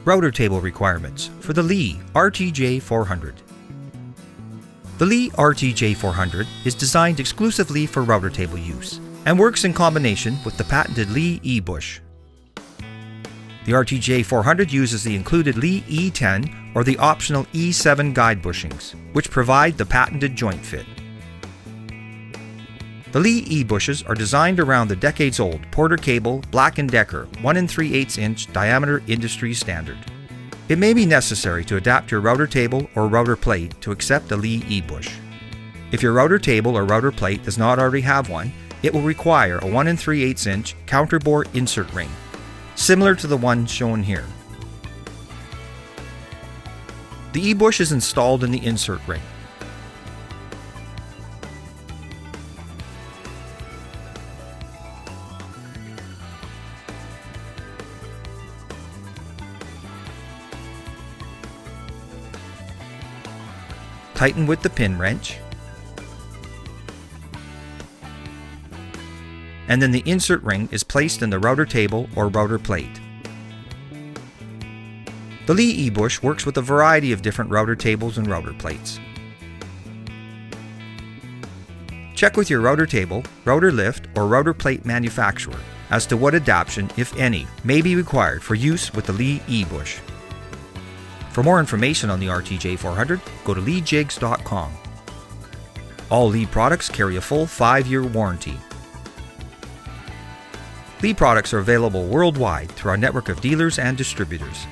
Router table requirements for the Lee RTJ400. The Lee RTJ400 is designed exclusively for router table use and works in combination with the patented Lee E-bush. The RTJ400 uses the included Lee E10 or the optional E7 guide bushings, which provide the patented joint fit. The Lee E-bushes are designed around the decades-old Porter Cable Black & Decker 1 3/8 inch diameter industry standard. It may be necessary to adapt your router table or router plate to accept a Lee E-bush. If your router table or router plate does not already have one, it will require a 1 3/8 inch counterbore insert ring, similar to the one shown here. The E-bush is installed in the insert ring. Tighten with the pin wrench, and then the insert ring is placed in the router table or router plate. The Lee E-bush works with a variety of different router tables and router plates. Check with your router table, router lift, or router plate manufacturer as to what adaptation, if any, may be required for use with the Lee E-bush. For more information on the RTJ400, go to leejigs.com. All Lee products carry a full 5-year warranty. Lee products are available worldwide through our network of dealers and distributors.